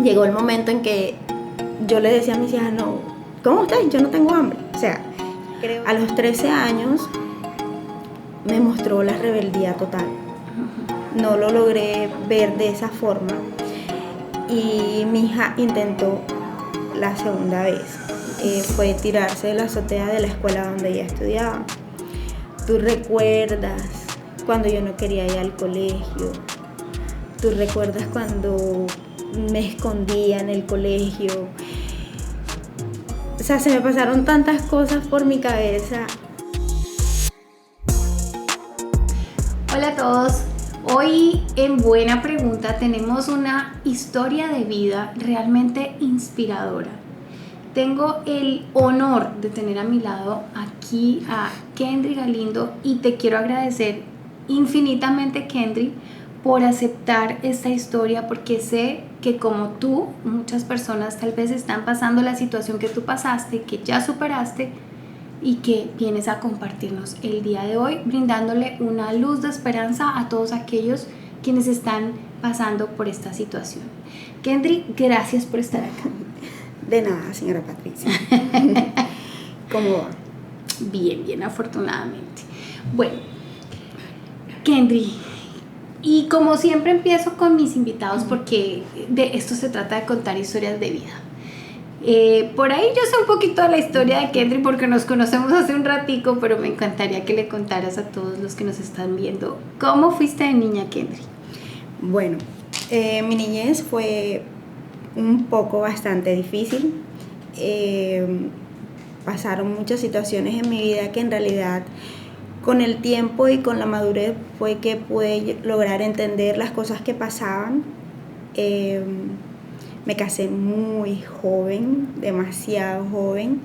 llegó el momento en que yo le decía a mis hijas, no, ¿cómo ustedes? Yo no tengo hambre. O sea, a los 13 años me mostró la rebeldía total. No lo logré ver de esa forma. Y mi hija intentó la segunda vez. Fue tirarse de la azotea de la escuela donde ella estudiaba. ¿Tú recuerdas cuando yo no quería ir al colegio? ¿Tú recuerdas cuando me escondía en el colegio? O sea, se me pasaron tantas cosas por mi cabeza. Hola a todos. Hoy en Buena Pregunta tenemos una historia de vida realmente inspiradora. Tengo el honor de tener a mi lado aquí a Kendry Galindo y te quiero agradecer infinitamente, Kendry, por aceptar esta historia, porque sé que como tú, muchas personas tal vez están pasando la situación que tú pasaste, que ya superaste y que vienes a compartirnos el día de hoy, brindándole una luz de esperanza a todos aquellos quienes están pasando por esta situación. Kendry, gracias por estar acá. De nada, señora Patricia. ¿Cómo va? Bien, afortunadamente. Bueno, Kendry, y como siempre empiezo con mis invitados porque de esto se trata de contar historias de vida. Por ahí yo sé un poquito de la historia de Kendry porque nos conocemos hace un ratico, pero me encantaría que le contaras a todos los que nos están viendo cómo fuiste de niña, Kendry. Bueno, mi niñez fue un poco bastante difícil. Pasaron muchas situaciones en mi vida que en realidad con el tiempo y con la madurez fue que pude lograr entender las cosas que pasaban. Me casé muy joven, demasiado joven.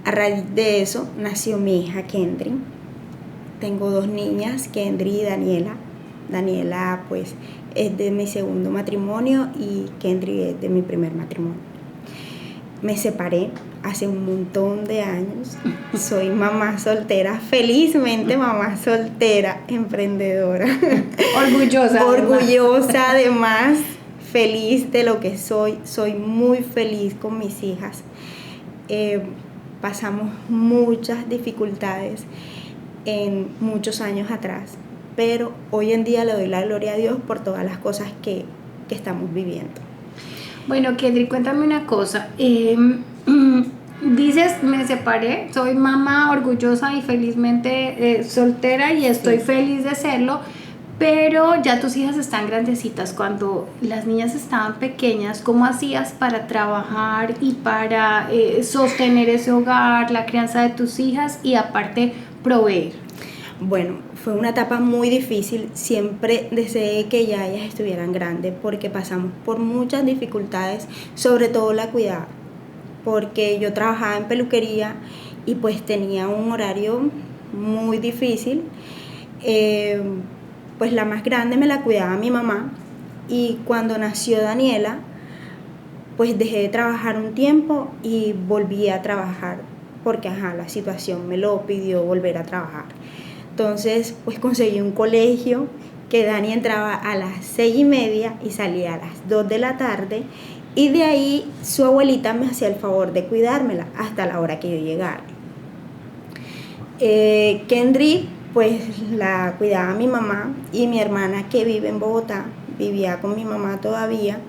A raíz de eso nació mi hija Kendry. Tengo 2 niñas, Kendry y Daniela. Daniela pues es de mi segundo matrimonio y Kendry es de mi primer matrimonio. Me separé hace un montón de años. Soy mamá soltera, felizmente mamá soltera, emprendedora. Orgullosa además, feliz de lo que soy. Soy muy feliz con mis hijas. Pasamos muchas dificultades en muchos años atrás, pero hoy en día le doy la gloria a Dios por todas las cosas que estamos viviendo. Bueno, Kendry, cuéntame una cosa. Dices, me separé, soy mamá orgullosa y felizmente soltera y estoy feliz de serlo, pero ya tus hijas están grandecitas. Cuando las niñas estaban pequeñas, ¿cómo hacías para trabajar y para sostener ese hogar, la crianza de tus hijas y aparte proveer? Bueno, fue una etapa muy difícil. Siempre deseé que ya ellas estuvieran grandes porque pasamos por muchas dificultades, sobre todo la cuidada, porque yo trabajaba en peluquería y pues tenía un horario muy difícil. Pues la más grande me la cuidaba mi mamá y cuando nació Daniela pues dejé de trabajar un tiempo y volví a trabajar porque la situación me lo pidió volver a trabajar. Entonces pues conseguí un colegio que Dani entraba a las 6:30 y salía a las 2 de la tarde y de ahí su abuelita me hacía el favor de cuidármela hasta la hora que yo llegara. Kendry pues la cuidaba mi mamá y mi hermana que vive en Bogotá, vivía con mi mamá todavía.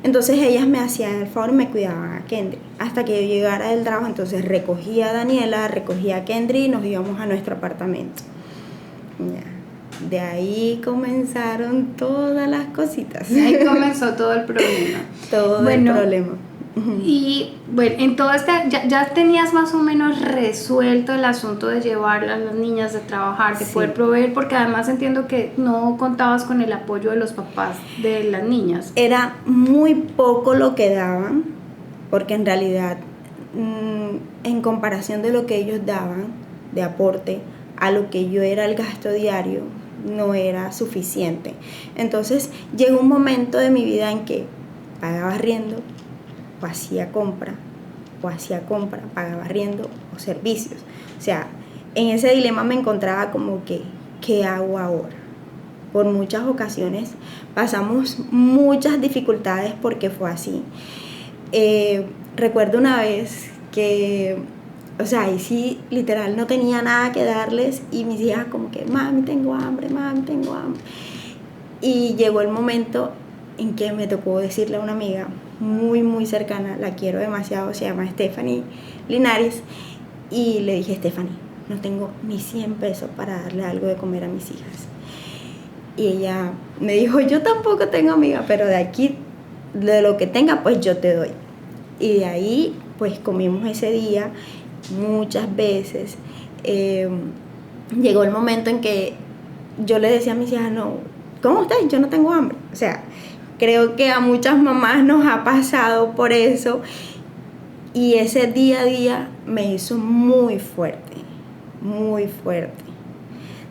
Entonces ellas me hacían el favor y me cuidaban a Kendry hasta que yo llegara del trabajo. Entonces recogía a Daniela, recogía a Kendry y nos íbamos a nuestro apartamento. Ya. De ahí comenzaron todas las cositas. Ahí comenzó todo el problema. El problema. Y bueno, en todo ya tenías más o menos resuelto el asunto de llevar a las niñas de trabajar, de poder proveer, porque además entiendo que no contabas con el apoyo de los papás de las niñas. Era muy poco lo que daban, porque en realidad en comparación de lo que ellos daban de aporte a lo que yo era el gasto diario, no era suficiente. Entonces llegó un momento de mi vida en que pagaba arriendo o hacía compra, pagaba arriendo o servicios. O sea, en ese dilema me encontraba como que, ¿qué hago ahora? por muchas ocasiones pasamos muchas dificultades porque fue así. Recuerdo una vez que, o sea, ahí sí, literal, no tenía nada que darles y mis hijas como que, mami, tengo hambre, mami, tengo hambre. Y llegó el momento en que me tocó decirle a una amiga muy, muy cercana, la quiero demasiado, se llama Stephanie Linares, y le dije, Stephanie, no tengo ni 100 pesos para darle algo de comer a mis hijas. Y ella me dijo, yo tampoco tengo amiga, pero de aquí, de lo que tenga, pues yo te doy. Y de ahí, pues comimos ese día muchas veces. Llegó el momento en que yo le decía a mis hijas, no, ¿cómo estás? Yo no tengo hambre. O sea, creo que a muchas mamás nos ha pasado por eso. Y ese día a día me hizo muy fuerte, muy fuerte.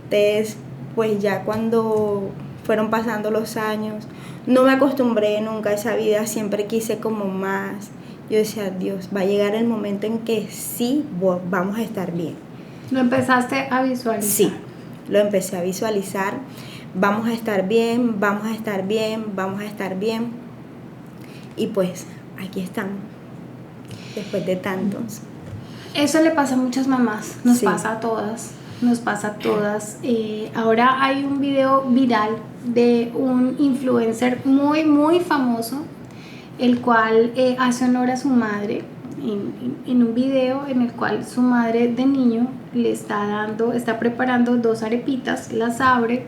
Entonces, pues ya cuando fueron pasando los años, no me acostumbré nunca a esa vida, siempre quise como más. Yo decía, Dios, va a llegar el momento en que sí vamos a estar bien. ¿Lo empezaste a visualizar? Sí, lo empecé a visualizar. Vamos a estar bien, vamos a estar bien, vamos a estar bien. Y pues aquí estamos, después de tantos. Eso le pasa a muchas mamás, nos Sí. pasa a todas, nos pasa a todas. Ahora hay un video viral de un influencer muy, muy famoso, el cual hace honor a su madre, en un video en el cual su madre de niño le está preparando 2 arepitas, las abre,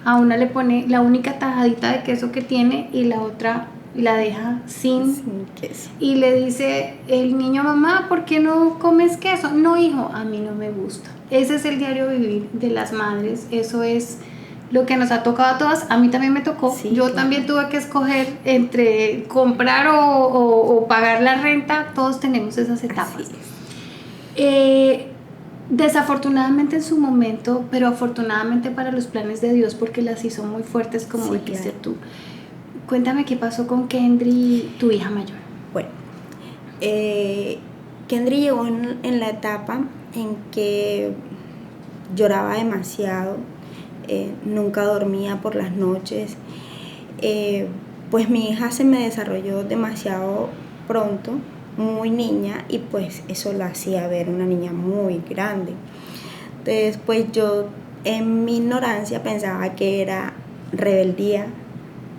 a una le pone la única tajadita de queso que tiene y la otra la deja sin queso. Y le dice el niño, mamá, ¿por qué no comes queso? No, hijo, a mí no me gusta. Ese es el diario vivir de las madres, eso es lo que nos ha tocado a todas. A mí también me tocó, Sí, yo claro. también tuve que escoger entre comprar o pagar la renta, todos tenemos esas etapas. Desafortunadamente en su momento, pero afortunadamente para los planes de Dios, porque las hizo muy fuertes, como Sí, dijiste claro. tú. Cuéntame qué pasó con Kendry, tu hija mayor. Bueno, Kendry llegó en la etapa en que lloraba demasiado, nunca dormía por las noches. Pues mi hija se me desarrolló demasiado pronto, muy niña, y pues eso la hacía ver una niña muy grande. Entonces pues yo en mi ignorancia pensaba que era rebeldía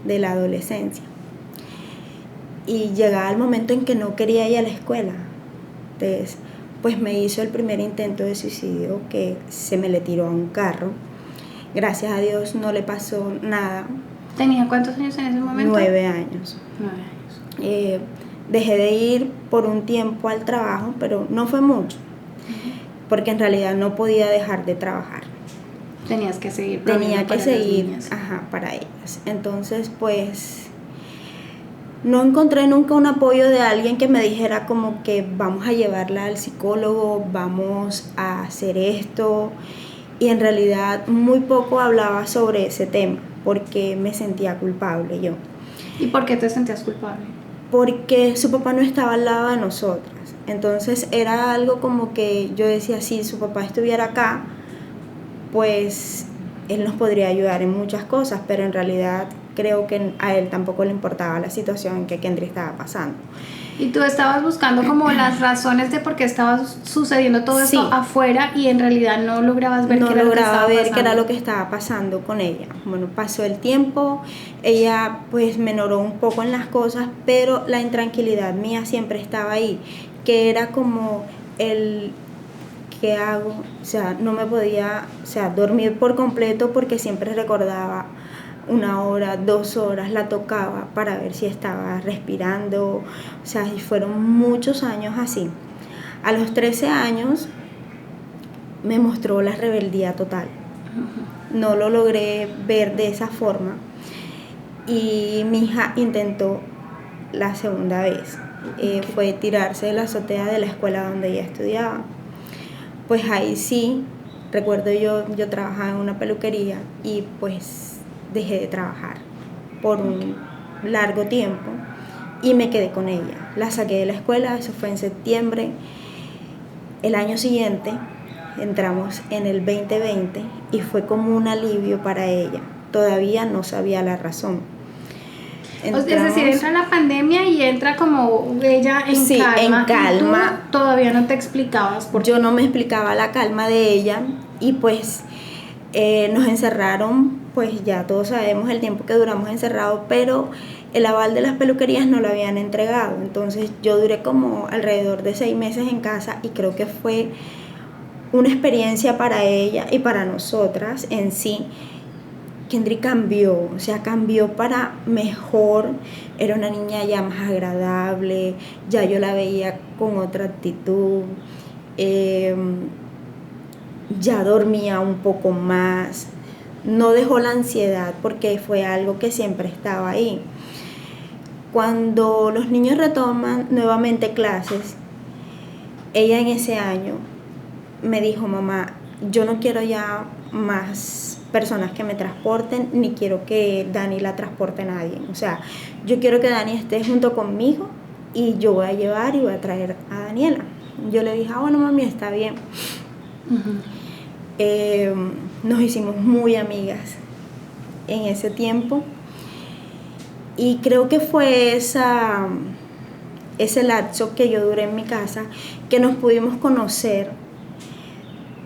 de la adolescencia, y llegaba el momento en que no quería ir a la escuela. Entonces pues me hizo el primer intento de suicidio, que se me le tiró a un carro. Gracias a Dios no le pasó nada. ¿Tenía cuántos años en ese momento? 9 años. 9 años. Dejé de ir por un tiempo al trabajo, pero no fue mucho, porque en realidad no podía dejar de trabajar. Tenías que seguir. Tenía que seguir, para ellas. Entonces, pues, no encontré nunca un apoyo de alguien que me dijera como que vamos a llevarla al psicólogo, vamos a hacer esto. Y en realidad muy poco hablaba sobre ese tema, porque me sentía culpable yo. ¿Y por qué te sentías culpable? Porque su papá no estaba al lado de nosotras. Entonces era algo como que yo decía, si su papá estuviera acá, pues él nos podría ayudar en muchas cosas, pero en realidad creo que a él tampoco le importaba la situación en que Kendry estaba pasando. Y tú estabas buscando como las razones de por qué estaba sucediendo todo esto Sí. afuera, y en realidad no lograbas ver qué era lo que estaba pasando con ella. Bueno, pasó el tiempo, ella pues menoró un poco en las cosas, pero la intranquilidad mía siempre estaba ahí, que era como el ¿qué hago? O sea, no me podía, dormir por completo, porque siempre recordaba 1 hora, 2 horas, la tocaba para ver si estaba respirando. O sea, y fueron muchos años así. A los 13 años me mostró la rebeldía total. No lo logré ver de esa forma, y mi hija intentó la segunda vez. Fue tirarse de la azotea de la escuela donde ella estudiaba. Pues ahí sí, recuerdo yo trabajaba en una peluquería, y pues dejé de trabajar por un largo tiempo y me quedé con ella. La saqué de la escuela, eso fue en septiembre. El año siguiente entramos en el 2020 y fue como un alivio para ella, todavía no sabía la razón. Es decir, entra la pandemia y entra como ella en sí, calma. En calma. ¿Y tú todavía no te explicabas por qué? Yo no me explicaba la calma de ella y pues nos encerraron, pues ya todos sabemos el tiempo que duramos encerrados, pero el aval de las peluquerías no lo habían entregado. Entonces yo duré como alrededor de 6 meses en casa y creo que fue una experiencia para ella y para nosotras en sí. Kendry cambió, o sea, cambió para mejor. Era una niña ya más agradable, ya yo la veía con otra actitud, ya dormía un poco más, no dejó la ansiedad porque fue algo que siempre estaba ahí. Cuando los niños retoman nuevamente clases, ella en ese año me dijo: mamá, yo no quiero ya más personas que me transporten, ni quiero que Dani la transporte a nadie. O sea, yo quiero que Dani esté junto conmigo y yo voy a llevar y voy a traer a Daniela. Yo le dije: bueno, mami, está bien. Nos hicimos muy amigas en ese tiempo y creo que fue ese lapso que yo duré en mi casa, que nos pudimos conocer,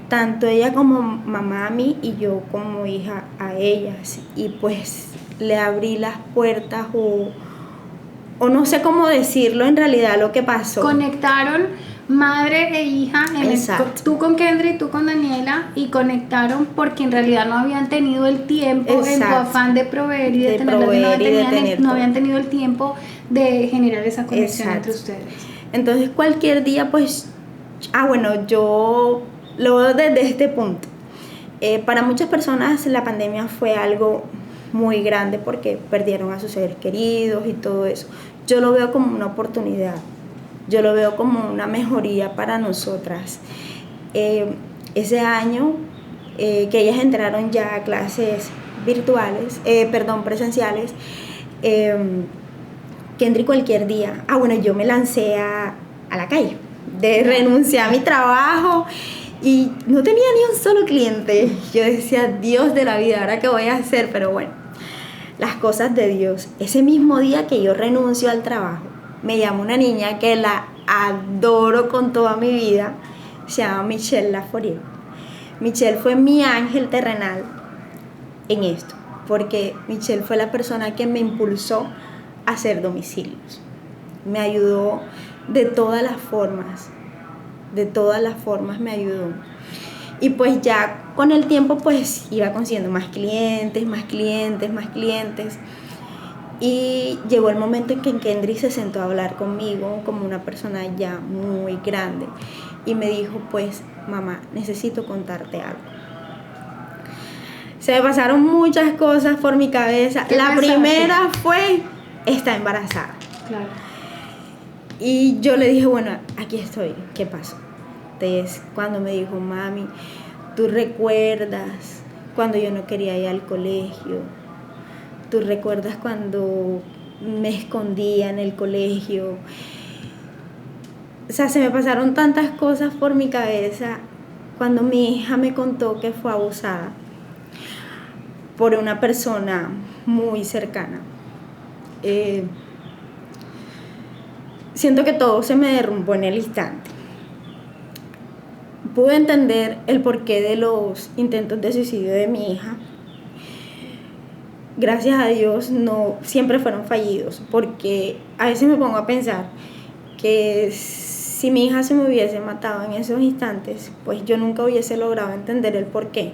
tanto ella como mamá a mí y yo como hija a ellas, y pues le abrí las puertas o no sé cómo decirlo en realidad lo que pasó. Conectaron madre e hija, tú con Kendry, tú con Daniela, y conectaron porque en realidad no habían tenido el tiempo. Exacto. En tu afán de proveer y de tenerlas, no habían tenido el tiempo de generar esa conexión. Exacto. Entre ustedes. Entonces cualquier día pues, bueno, yo lo veo desde este punto. Para muchas personas la pandemia fue algo muy grande porque perdieron a sus seres queridos y todo eso. Yo lo veo como una oportunidad, yo lo veo como una mejoría para nosotras. Ese año que ellas entraron ya a clases presenciales, Kendry cualquier día, bueno, yo me lancé a la calle, renuncié a mi trabajo y no tenía ni un solo cliente. Yo decía: Dios de la vida, ¿ahora qué voy a hacer? Pero bueno, las cosas de Dios. Ese mismo día que yo renuncio al trabajo, me llama una niña que la adoro con toda mi vida, se llama Michelle Lafourier. Michelle fue mi ángel terrenal en esto, porque Michelle fue la persona que me impulsó a hacer domicilios. Me ayudó de todas las formas me ayudó. Y pues ya con el tiempo pues iba consiguiendo más clientes. Y llegó el momento en que Kendry se sentó a hablar conmigo como una persona ya muy grande y me dijo: pues mamá, necesito contarte algo. Se me pasaron muchas cosas por mi cabeza. La primera fue: está embarazada. Claro. Y yo le dije: bueno, aquí estoy, ¿qué pasó? Entonces, cuando me dijo: mami, ¿tú recuerdas cuando yo no quería ir al colegio? ¿Tú recuerdas cuando me escondía en el colegio? O sea, se me pasaron tantas cosas por mi cabeza cuando mi hija me contó que fue abusada por una persona muy cercana. Siento que todo se me derrumbó en el instante. Pude entender el porqué de los intentos de suicidio de mi hija. Gracias a Dios no siempre fueron fallidos, porque a veces me pongo a pensar que si mi hija se me hubiese matado en esos instantes, pues yo nunca hubiese logrado entender el porqué.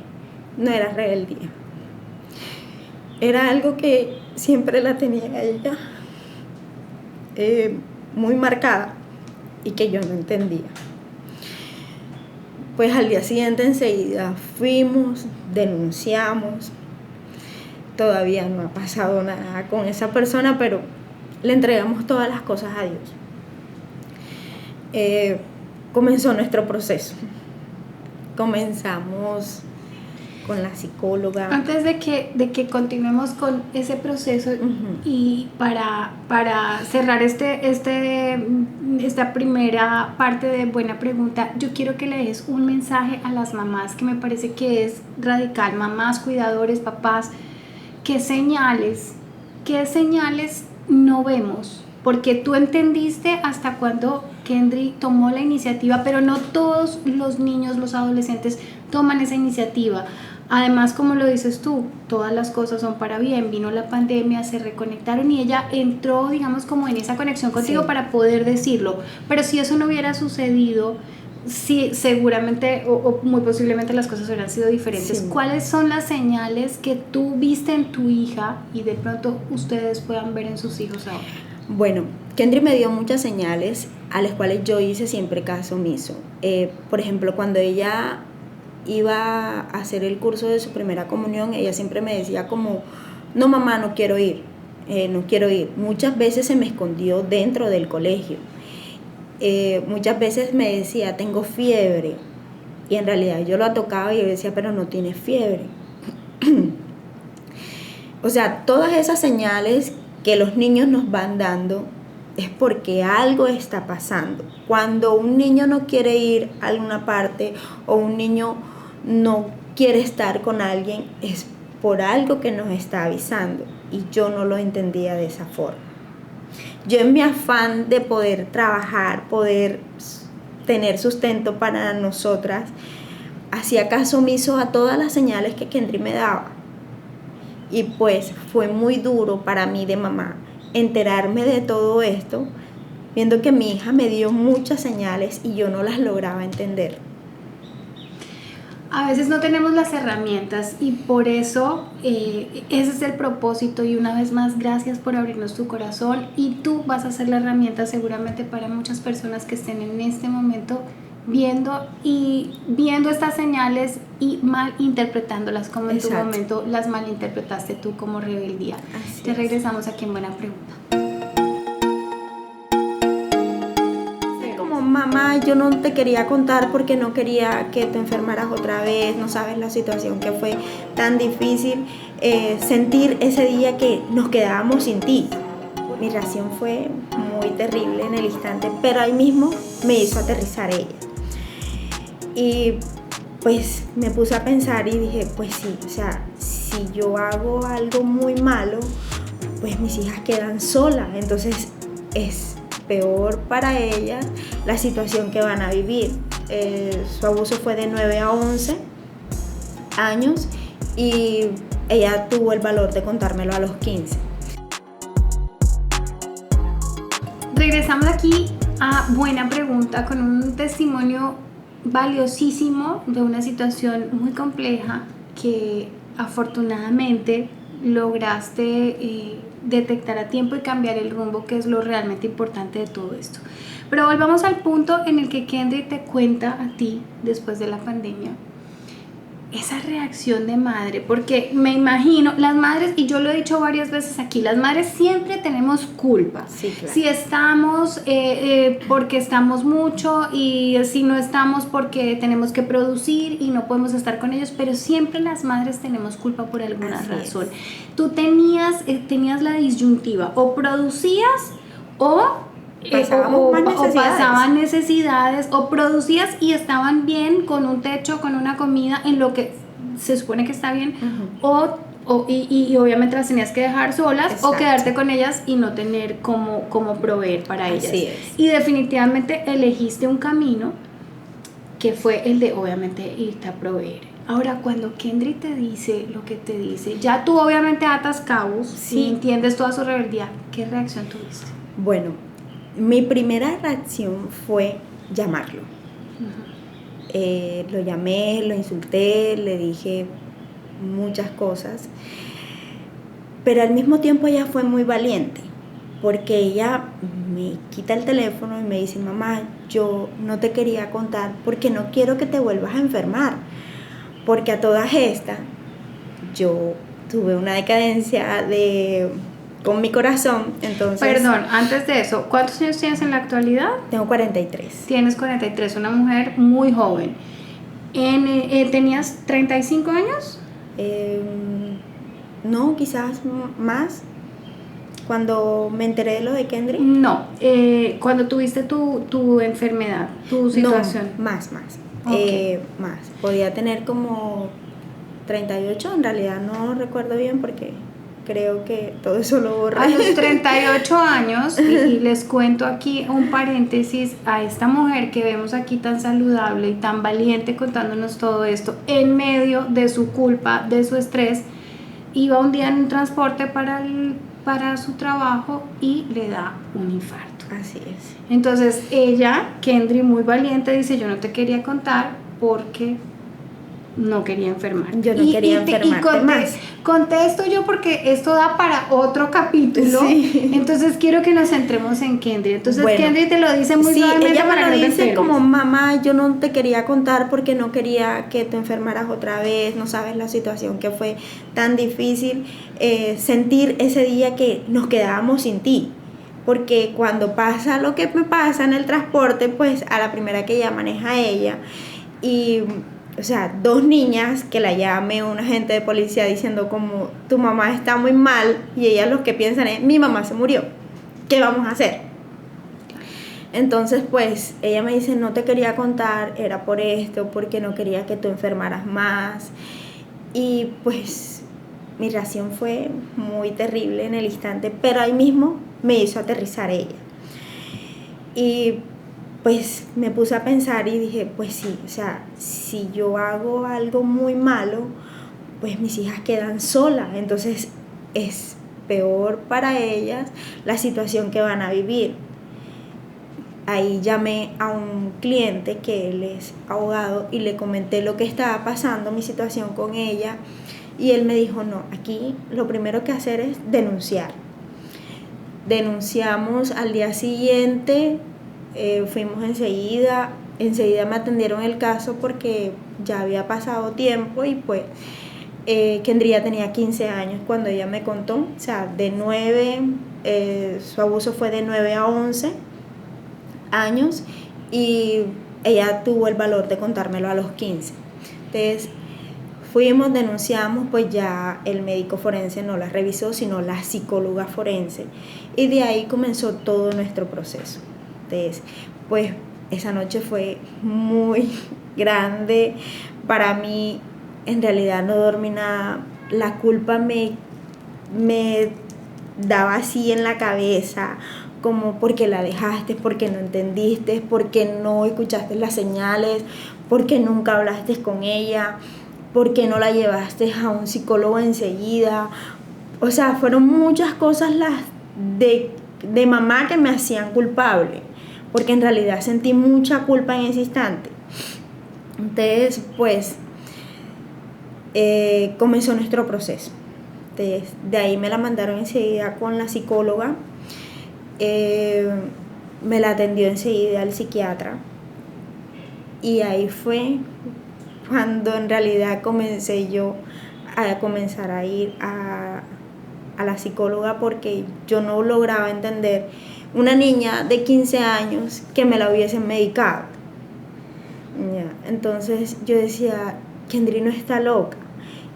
No era rebeldía, era algo que siempre la tenía ella muy marcada y que yo no entendía. Pues al día siguiente enseguida fuimos, denunciamos. Todavía no ha pasado nada con esa persona, pero le entregamos todas las cosas a Dios. Comenzó nuestro proceso. Comenzamos con la psicóloga. Antes de que continuemos con ese proceso, y para cerrar esta primera parte de Buena Pregunta, yo quiero que le des un mensaje a las mamás que me parece que es radical, mamás, cuidadores, papás, qué señales no vemos? Porque tú entendiste hasta cuando Kendry tomó la iniciativa, pero no todos los niños, los adolescentes toman esa iniciativa. Además, como lo dices tú, todas las cosas son para bien. Vino la pandemia, se reconectaron y ella entró, digamos, como en esa conexión contigo, sí, para poder decirlo. Pero si eso no hubiera sucedido, sí, seguramente o muy posiblemente las cosas hubieran sido diferentes. Sí. ¿Cuáles son las señales que tú viste en tu hija y de pronto ustedes puedan ver en sus hijos ahora? Bueno, Kendry me dio muchas señales a las cuales yo hice siempre caso omiso. Por ejemplo, cuando ella iba a hacer el curso de su primera comunión, ella siempre me decía como, no mamá, no quiero ir. Muchas veces se me escondió dentro del colegio. Muchas veces me decía, tengo fiebre. Y en realidad yo lo tocaba y yo decía, pero no tienes fiebre. O sea, todas esas señales que los niños nos van dando es porque algo está pasando. Cuando un niño no quiere ir a alguna parte o un niño no quiere estar con alguien, es por algo que nos está avisando, y yo no lo entendía de esa forma. Yo, en mi afán de poder trabajar, poder tener sustento para nosotras, hacía caso omiso a todas las señales que Kendry me daba. Y pues fue muy duro para mí de mamá enterarme de todo esto, viendo que mi hija me dio muchas señales y yo no las lograba entender. A veces no tenemos las herramientas y por eso ese es el propósito, y una vez más gracias por abrirnos tu corazón, y tú vas a ser la herramienta seguramente para muchas personas que estén en este momento viendo estas señales y malinterpretándolas, como en Exacto. Tu momento las malinterpretaste tú como rebeldía. Así Te regresamos aquí en Buena Pregunta. Como mamá, yo no te quería contar porque no quería que te enfermaras otra vez. No sabes la situación que fue tan difícil, sentir ese día que nos quedábamos sin ti. Mi reacción fue muy terrible en el instante, pero ahí mismo me hizo aterrizar ella. Y pues me puse a pensar y dije, pues sí, o sea, si yo hago algo muy malo, pues mis hijas quedan solas, entonces es peor para ellas la situación que van a vivir. Su abuso fue de 9 a 11 años y ella tuvo el valor de contármelo a los 15. Regresamos aquí a Buena Pregunta con un testimonio valiosísimo de una situación muy compleja que afortunadamente lograste detectar a tiempo y cambiar el rumbo, que es lo realmente importante de todo esto. Pero volvamos al punto en el que Kendry te cuenta a ti después de la pandemia esa reacción de madre, porque me imagino, las madres, y yo lo he dicho varias veces aquí, las madres siempre tenemos culpa. Sí, claro. Si estamos porque estamos mucho, y si no estamos porque tenemos que producir y no podemos estar con ellos, pero siempre las madres tenemos culpa por alguna razón. Tú tenías la disyuntiva, o producías o pasaban necesidades, o producías y estaban bien con un techo, con una comida, en lo que se supone que está bien, uh-huh. y obviamente las tenías que dejar solas. Exacto. O quedarte con ellas y no tener cómo proveer para ellas. Así es. Y definitivamente elegiste un camino que fue el de obviamente irte a proveer. Ahora, cuando Kendry te dice lo que te dice, ya tú obviamente atas cabos, sí, y entiendes toda su rebeldía, ¿qué reacción tuviste? Bueno, mi primera reacción fue llamarlo. Uh-huh. Lo llamé, lo insulté, le dije muchas cosas, pero al mismo tiempo ella fue muy valiente, porque ella me quita el teléfono y me dice, mamá, yo no te quería contar porque no quiero que te vuelvas a enfermar, porque a todas estas yo tuve una decadencia con mi corazón, entonces... Perdón, antes de eso, ¿cuántos años tienes en la actualidad? Tengo 43. Tienes 43, una mujer muy joven. ¿Tenías 35 años? No, quizás más. Cuando me enteré de lo de Kendry. No, cuando tuviste tu enfermedad, tu situación. No, más. Okay. Más. Podía tener como 38, en realidad no recuerdo bien porque creo que todo eso lo borré. A los 38 años, y les cuento aquí un paréntesis, a esta mujer que vemos aquí tan saludable y tan valiente contándonos todo esto, en medio de su culpa, de su estrés, iba un día en un transporte para su trabajo y le da un infarto. Así es. Entonces ella, Kendry, muy valiente, dice, yo no te quería contar porque no quería enfermar. Yo no quería enfermarte más. Conté esto yo porque esto da para otro capítulo. Sí. Entonces quiero que nos centremos en Kendry. Entonces bueno, Kendry te lo dice muy suavemente. Ella para me lo dice como, mamá, yo no te quería contar porque no quería que te enfermaras otra vez. No sabes la situación que fue tan difícil sentir ese día que nos quedábamos sin ti. Porque cuando pasa lo que me pasa en el transporte, pues a la primera que llaman es a ella. Y o sea, 2 niñas que la llame un agente de policía diciendo como tu mamá está muy mal, y ellas lo que piensan es mi mamá se murió, ¿qué vamos a hacer? Entonces pues ella me dice no te quería contar, era por esto, porque no quería que tú enfermaras más. Y pues mi reacción fue muy terrible en el instante, pero ahí mismo me hizo aterrizar ella. Y pues me puse a pensar y dije, pues sí, o sea, si yo hago algo muy malo, pues mis hijas quedan solas, entonces es peor para ellas la situación que van a vivir. Ahí llamé a un cliente que él es abogado y le comenté lo que estaba pasando, mi situación con ella, y él me dijo, no, aquí lo primero que hacer es denunciar. Denunciamos al día siguiente. Fuimos enseguida me atendieron el caso porque ya había pasado tiempo y pues Kendry tenía 15 años cuando ella me contó, o sea, de 9, su abuso fue de 9 a 11 años y ella tuvo el valor de contármelo a los 15. Entonces fuimos, denunciamos, pues ya el médico forense no la revisó, sino la psicóloga forense, y de ahí comenzó todo nuestro proceso. Entonces, pues esa noche fue muy grande para mí, en realidad no dormí nada, la culpa me daba así en la cabeza, como porque la dejaste, porque no entendiste, porque no escuchaste las señales, porque nunca hablaste con ella, porque no la llevaste a un psicólogo enseguida. O sea, fueron muchas cosas las de mamá que me hacían culpable, porque en realidad sentí mucha culpa en ese instante. Entonces, pues, comenzó nuestro proceso. Entonces, de ahí me la mandaron enseguida con la psicóloga, me la atendió enseguida el psiquiatra, y ahí fue cuando en realidad comencé yo a comenzar a ir a la psicóloga, porque yo no lograba entender una niña de 15 años que me la hubiesen medicado. Ya. Entonces yo decía, Kendry no está loca,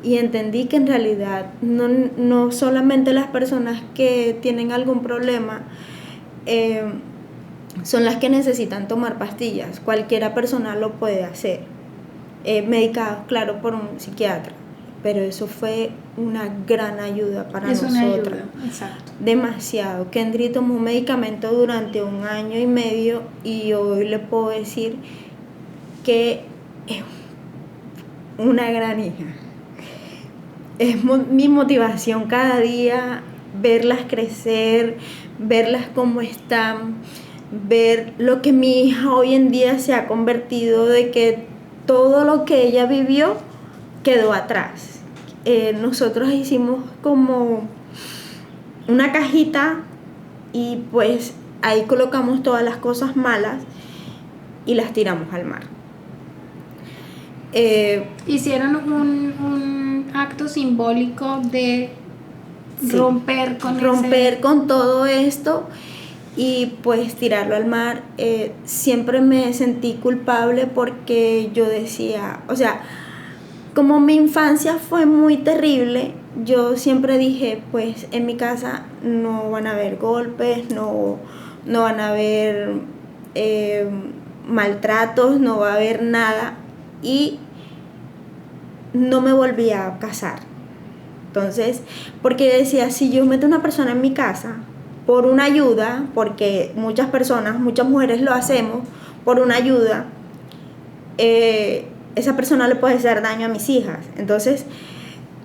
y entendí que en realidad no solamente las personas que tienen algún problema son las que necesitan tomar pastillas, cualquiera persona lo puede hacer, medicados, claro, por un psiquiatra, pero eso fue una gran ayuda para nosotros. Una ayuda, exacto. Demasiado. Kendry tomó un medicamento durante 1 año y medio, y hoy le puedo decir que es una gran hija. Es mi motivación cada día, verlas crecer, verlas cómo están, ver lo que mi hija hoy en día se ha convertido, de que todo lo que ella vivió quedó atrás. Nosotros hicimos como una cajita y pues ahí colocamos todas las cosas malas y las tiramos al mar. Hicieron un acto simbólico de romper con todo esto y pues tirarlo al mar. Siempre me sentí culpable porque yo decía, o sea, como mi infancia fue muy terrible, yo siempre dije, pues en mi casa no van a haber golpes, no van a haber maltratos, no va a haber nada, y no me volví a casar. Entonces, porque yo decía, si yo meto a una persona en mi casa por una ayuda, porque muchas personas, muchas mujeres lo hacemos por una ayuda, esa persona le puede hacer daño a mis hijas. Entonces,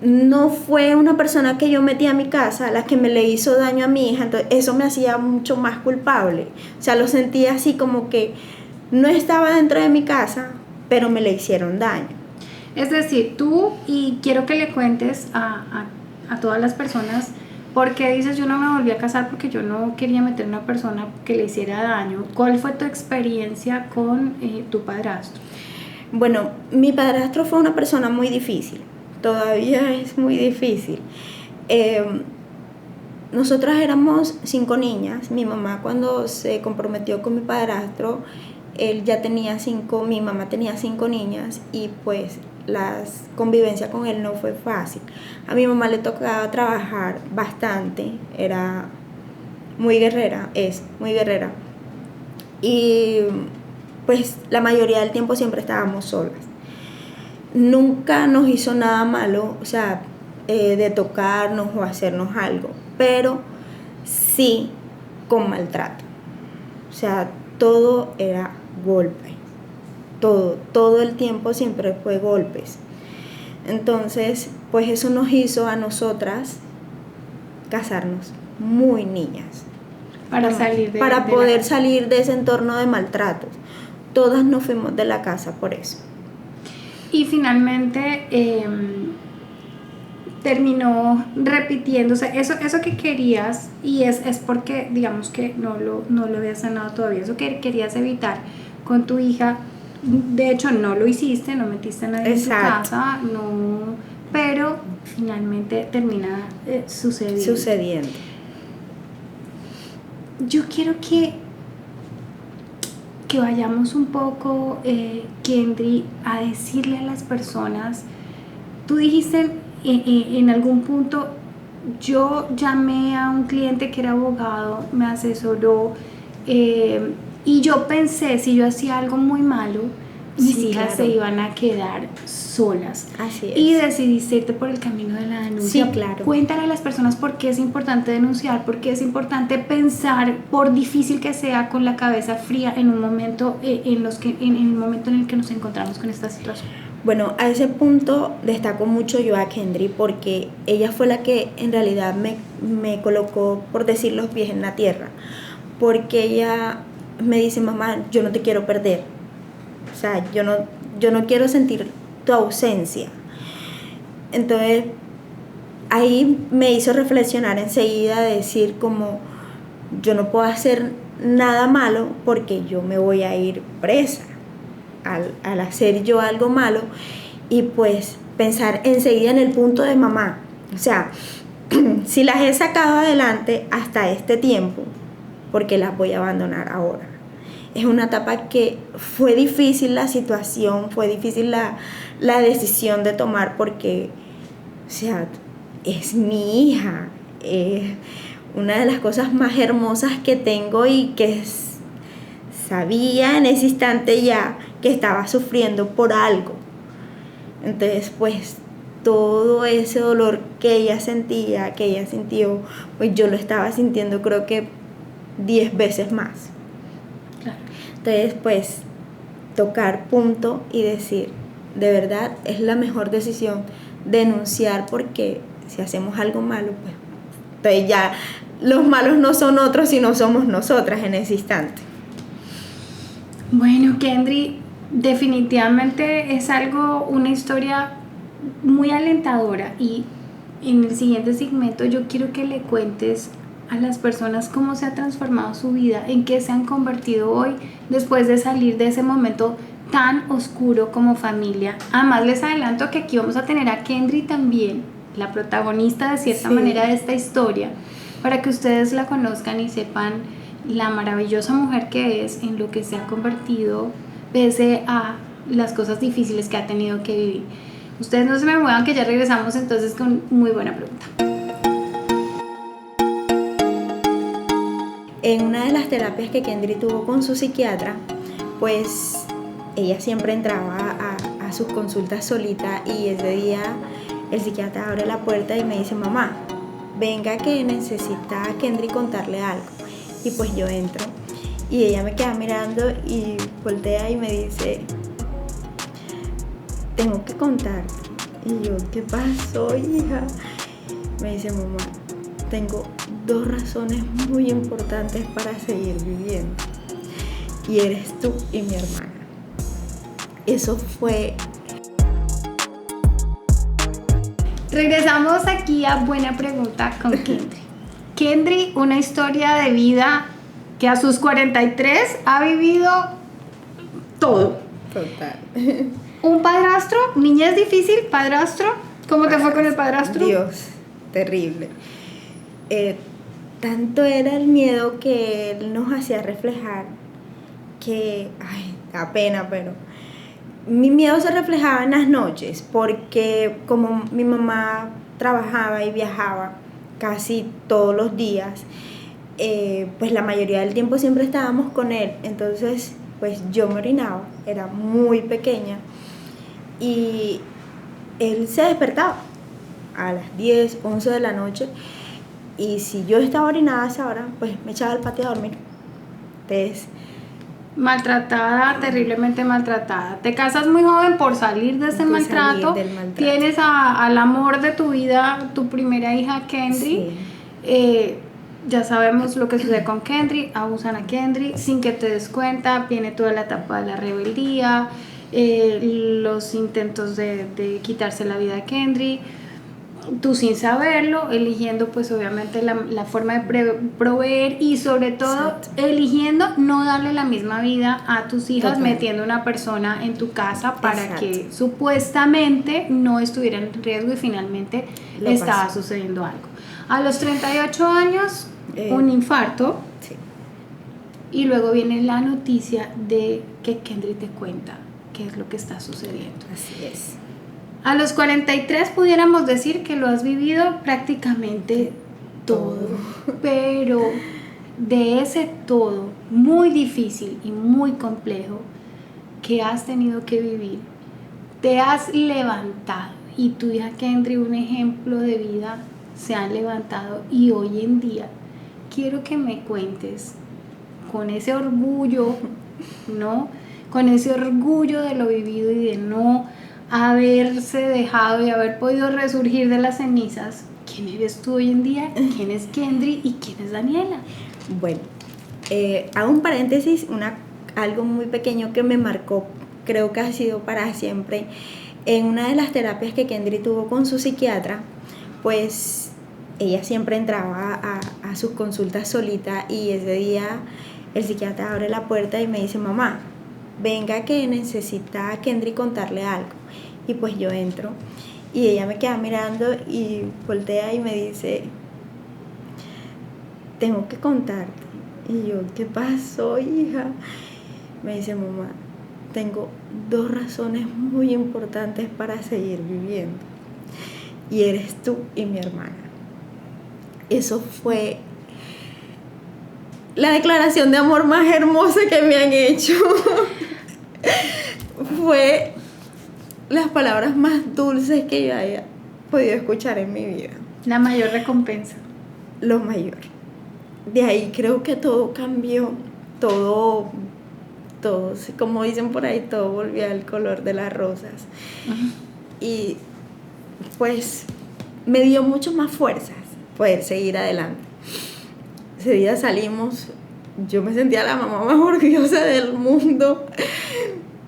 no fue una persona que yo metí a mi casa la que me le hizo daño a mi hija, entonces eso me hacía mucho más culpable. O sea, lo sentía así como que no estaba dentro de mi casa, pero me le hicieron daño. Es decir, tú, y quiero que le cuentes a todas las personas por qué dices yo no me volví a casar porque yo no quería meter a una persona que le hiciera daño. ¿Cuál fue tu experiencia con tu padrastro? Bueno, mi padrastro fue una persona muy difícil. Todavía es muy difícil. Nosotras éramos 5 niñas. Mi mamá, cuando se comprometió con mi padrastro, él ya tenía 5, mi mamá tenía 5 niñas, y pues la convivencia con él no fue fácil. A mi mamá le tocaba trabajar bastante, era muy guerrera, es muy guerrera, y pues la mayoría del tiempo siempre estábamos solas. Nunca nos hizo nada malo, o sea, de tocarnos o hacernos algo, pero sí con maltrato. O sea, todo era golpe, todo el tiempo siempre fue golpes. Entonces, pues eso nos hizo a nosotras casarnos muy niñas. Para poder salir de ese entorno de maltratos. Todas nos fuimos de la casa por eso. Y finalmente terminó repitiéndose eso que querías, y es porque digamos que no lo habías sanado todavía, eso que querías evitar con tu hija, de hecho no lo hiciste, no metiste a nadie en tu casa, no, pero finalmente termina sucediendo. Yo quiero que vayamos un poco, Kendry, a decirle a las personas, tú dijiste en algún punto, yo llamé a un cliente que era abogado, me asesoró, y yo pensé, si yo hacía algo muy malo, mis hijas se iban a quedar solas. Así es. Y decidiste irte por el camino de la denuncia. Sí, claro. Cuéntale a las personas por qué es importante denunciar, por qué es importante pensar, por difícil que sea, con la cabeza fría en un momento en el momento en el que nos encontramos con esta situación. Bueno, a ese punto destaco mucho yo a Kendry, porque ella fue la que en realidad me colocó, por decir, los pies en la tierra, porque ella me dice, mamá, yo no te quiero perder, o sea, yo no quiero sentir tu ausencia. Entonces ahí me hizo reflexionar enseguida, de decir como yo no puedo hacer nada malo porque yo me voy a ir presa al hacer yo algo malo, y pues pensar enseguida en el punto de mamá. O sea, si las he sacado adelante hasta este tiempo, ¿por qué las voy a abandonar ahora? Es una etapa que fue difícil la situación, fue difícil la decisión de tomar, porque, o sea, es mi hija, es una de las cosas más hermosas que tengo, y que sabía en ese instante ya que estaba sufriendo por algo. Entonces, pues, todo ese dolor que ella sentía, que ella sintió, pues yo lo estaba sintiendo, creo que 10 veces más. Claro. Entonces, pues, tocar punto y decir, de verdad es la mejor decisión denunciar, porque si hacemos algo malo, pues entonces ya los malos no son otros, sino somos nosotras en ese instante. Bueno, Kendry, definitivamente es una historia muy alentadora, y en el siguiente segmento yo quiero que le cuentes a las personas cómo se ha transformado su vida, en qué se han convertido hoy después de salir de ese momento tan oscuro como familia. Además, les adelanto que aquí vamos a tener a Kendry también, la protagonista de cierta manera de esta historia, para que ustedes la conozcan y sepan la maravillosa mujer que es, en lo que se ha convertido pese a las cosas difíciles que ha tenido que vivir. Ustedes no se me muevan, que ya regresamos entonces con muy buena pregunta. En una de las terapias que Kendry tuvo con su psiquiatra, pues ella siempre entraba a sus consultas solita, y ese día el psiquiatra abre la puerta y me dice, mamá, venga que necesita a Kendry contarle algo. Y pues yo entro y ella me queda mirando y voltea y me dice, tengo que contarte. Y yo, ¿qué pasó, hija? Me dice, mamá, tengo 2 razones muy importantes para seguir viviendo. Y eres tú y mi hermana. Eso fue... Regresamos aquí a Buena Pregunta con Kendry. Kendry, una historia de vida que a sus 43 ha vivido todo. Total. Un padrastro, niñez difícil, padrastro. ¿Cómo te fue con el padrastro? Dios, terrible. Tanto era el miedo que él nos hacía reflejar que, ay, da pena, pero mi miedo se reflejaba en las noches, porque como mi mamá trabajaba y viajaba casi todos los días, pues la mayoría del tiempo siempre estábamos con él. Entonces, pues yo me orinaba, era muy pequeña, y él se despertaba a las 10, 11 de la noche, y si yo estaba orinada a esa hora, pues me echaba al patio a dormir. Entonces, maltratada, terriblemente maltratada. Te casas muy joven por salir de ese maltrato. Tienes al amor de tu vida, tu primera hija, Kendry. Sí. Ya sabemos lo que sucede con Kendry. Abusan a Kendry sin que te des cuenta. Viene toda la etapa de la rebeldía, los intentos de quitarse la vida a Kendry. Tú sin saberlo, eligiendo pues obviamente la forma de proveer y sobre todo exacto, eligiendo no darle la misma vida a tus hijas. Total. Metiendo una persona en tu casa para exacto, que supuestamente no estuviera en riesgo y finalmente estaba sucediendo algo. A los 38 años, un infarto. Sí. Y luego viene la noticia de que Kendry te cuenta qué es lo que está sucediendo. Así es. A los 43 pudiéramos decir que lo has vivido prácticamente todo, pero de ese todo muy difícil y muy complejo que has tenido que vivir, te has levantado y tu hija Kendry, un ejemplo de vida, se han levantado y hoy en día quiero que me cuentes con ese orgullo, ¿no? Con ese orgullo de lo vivido y de no haberse dejado y haber podido resurgir de las cenizas. ¿Quién eres tú hoy en día? ¿Quién es Kendry y quién es Daniela? Bueno, hago un paréntesis, algo muy pequeño que me marcó, creo que ha sido para siempre. En una de las terapias que Kendry tuvo con su psiquiatra, pues ella siempre entraba a sus consultas solita, y ese día el psiquiatra abre la puerta y me dice, mamá, venga que necesita a Kendry contarle algo. Y pues yo entro y ella me queda mirando y voltea y me dice, tengo que contarte. Y yo, ¿qué pasó, hija? Me dice, mamá, tengo 2 razones muy importantes para seguir viviendo. Y eres tú y mi hermana. Eso fue la declaración de amor más hermosa que me han hecho. Fue las palabras más dulces que yo haya podido escuchar en mi vida. La mayor recompensa. Lo mayor. De ahí creo que todo cambió, todo, como dicen por ahí, todo volvió al color de las rosas. Uh-huh. Y pues me dio mucho más fuerzas poder seguir adelante. Ese día salimos, yo me sentía la mamá más orgullosa del mundo,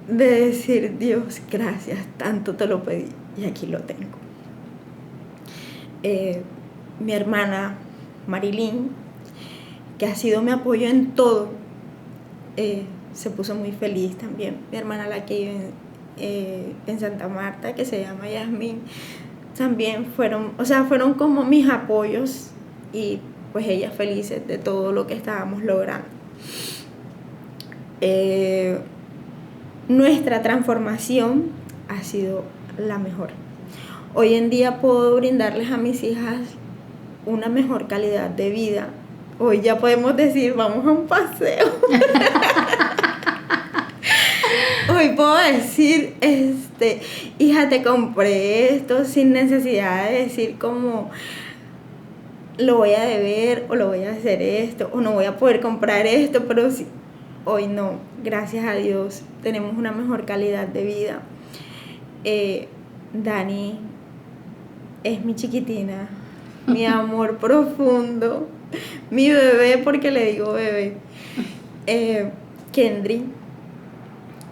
de decir, Dios, gracias, tanto te lo pedí y aquí lo tengo. Mi hermana Marilyn, que ha sido mi apoyo en todo, se puso muy feliz también. Mi hermana, la que vive en Santa Marta, que se llama Yasmín, también fueron como mis apoyos, y pues ellas felices de todo lo que estábamos logrando. Nuestra transformación ha sido la mejor. Hoy en día puedo brindarles a mis hijas una mejor calidad de vida. Hoy ya podemos decir, vamos a un paseo. Hoy puedo decir, hija, te compré esto sin necesidad de decir como lo voy a deber o lo voy a hacer esto o no voy a poder comprar esto, pero sí, hoy no, gracias a Dios tenemos una mejor calidad de vida. Dani es mi chiquitina, mi amor profundo, mi bebé, porque le digo bebé. Kendry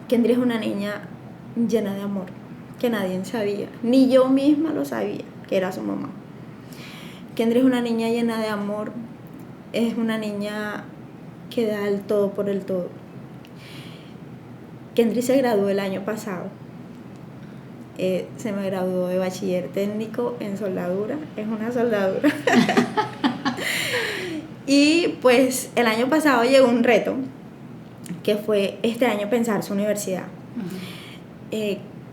es una niña llena de amor, que nadie sabía, ni yo misma lo sabía, que era su mamá. Kendry es una niña llena de amor, es una niña que da el todo por el todo. Kendry se graduó el año pasado, se me graduó de bachiller técnico en soldadura, es una soldadura. Y pues el año pasado llegó un reto, que fue este año pensar su universidad.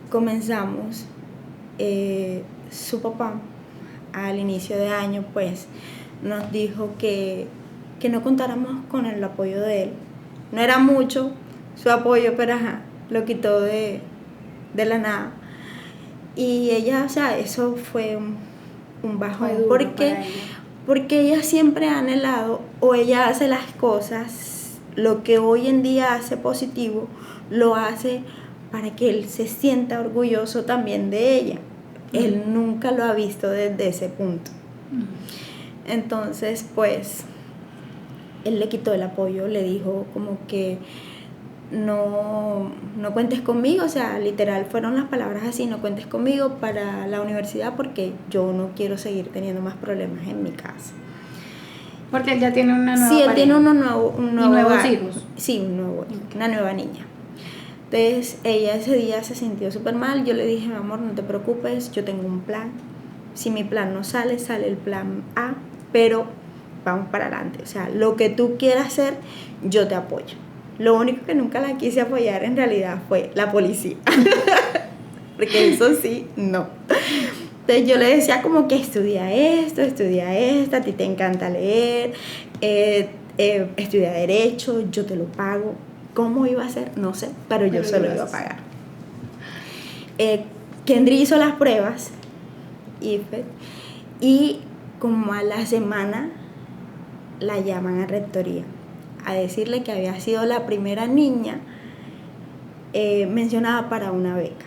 Comenzamos, su papá al inicio de año pues nos dijo que no contáramos con el apoyo de él. No era mucho su apoyo, pero lo quitó de la nada. Y ella, o sea, eso fue un bajón, porque ella siempre ha anhelado, o ella hace las cosas, lo que hoy en día hace positivo, lo hace para que él se sienta orgulloso también de ella. Él nunca lo ha visto desde ese punto. Entonces, pues, él le quitó el apoyo, le dijo como que no cuentes conmigo, o sea, literal fueron las palabras así, no cuentes conmigo para la universidad porque yo no quiero seguir teniendo más problemas en mi casa. Porque él ya tiene una nueva Sí, él pareja. tiene un nuevo nuevos hogar. hijos. Sí, una nueva niña. Entonces ella ese día se sintió súper mal. Yo le dije, mi amor, no te preocupes, yo tengo un plan. Si mi plan no sale el plan A, pero vamos para adelante. O sea, lo que tú quieras hacer, yo te apoyo. Lo único que nunca la quise apoyar en realidad fue la policía. Porque eso sí, no. Entonces yo le decía como que estudia esto, a ti te encanta leer, estudia Derecho, yo te lo pago. ¿Cómo iba a ser? No sé, pero yo se lo iba a pagar. Kendry hizo las pruebas y como a la semana la llaman a rectoría a decirle que había sido la primera niña mencionada para una beca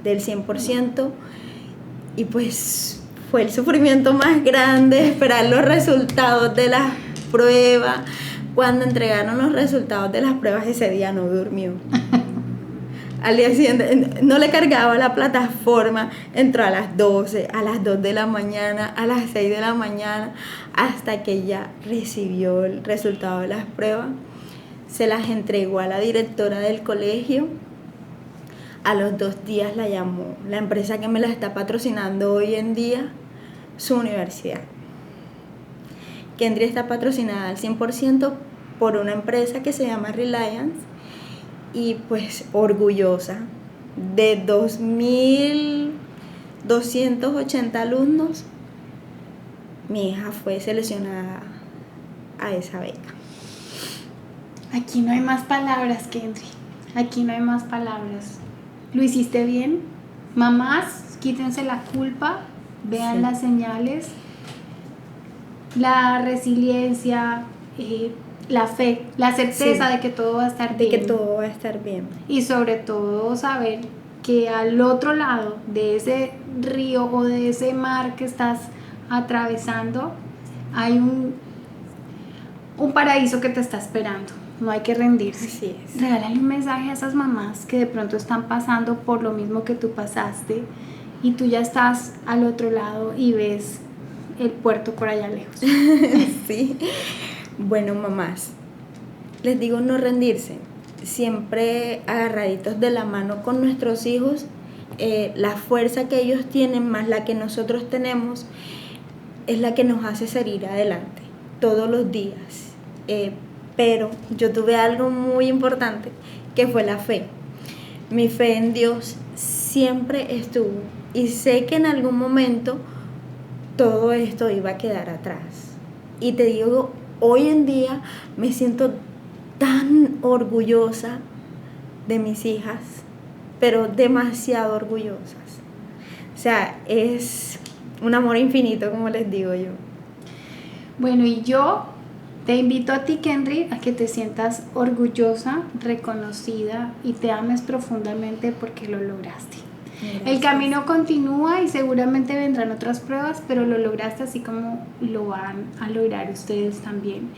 del 100%, y pues fue el sufrimiento más grande esperar los resultados de las pruebas. Cuando entregaron los resultados de las pruebas, ese día no durmió. Al día siguiente no le cargaba la plataforma, entró a las 12, a las 2 de la mañana, a las 6 de la mañana, hasta que ella recibió el resultado de las pruebas. Se las entregó a la directora del colegio. A los 2 días la llamó la empresa que me la está patrocinando hoy en día, su universidad. Kendry está patrocinada al 100% por una empresa que se llama Reliance, y pues orgullosa de 2.280 alumnos, mi hija fue seleccionada a esa beca. Aquí no hay más palabras, Kendry. Aquí no hay más palabras. ¿Lo hiciste bien? Mamás, quítense la culpa, vean las señales, la resiliencia, la fe, la certeza de que todo va a estar bien. De que todo va a estar bien. Y sobre todo saber que al otro lado de ese río o de ese mar que estás atravesando hay un paraíso que te está esperando. No hay que rendirse. Así es. Regálale un mensaje a esas mamás que de pronto están pasando por lo mismo que tú pasaste y tú ya estás al otro lado y ves el puerto por allá lejos. Sí. Bueno, mamás, les digo no rendirse. Siempre agarraditos de la mano con nuestros hijos. La fuerza que ellos tienen más la que nosotros tenemos es la que nos hace salir adelante todos los días. Pero yo tuve algo muy importante, que fue la fe. Mi fe en Dios siempre estuvo, y sé que en algún momento todo esto iba a quedar atrás. Y te digo, hoy en día me siento tan orgullosa de mis hijas, pero demasiado orgullosas. O sea, es un amor infinito, como les digo yo. Bueno, y yo te invito a ti, Kendry, a que te sientas orgullosa, reconocida y te ames profundamente porque lo lograste. Gracias. El camino continúa y seguramente vendrán otras pruebas, pero lo lograste así como lo van a lograr ustedes también.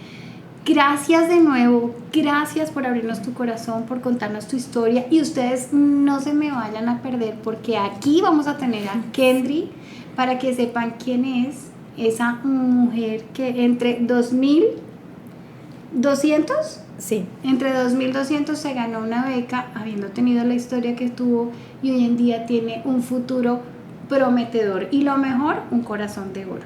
Gracias de nuevo, gracias por abrirnos tu corazón, por contarnos tu historia, y ustedes no se me vayan a perder porque aquí vamos a tener a Kendry para que sepan quién es esa mujer que entre 2.200, sí, entre 2.200 se ganó una beca habiendo tenido la historia que tuvo y hoy en día tiene un futuro prometedor y lo mejor, un corazón de oro.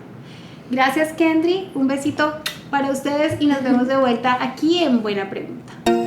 Gracias, Kendry, un besito para ustedes y nos vemos de vuelta aquí en Buena Pregunta.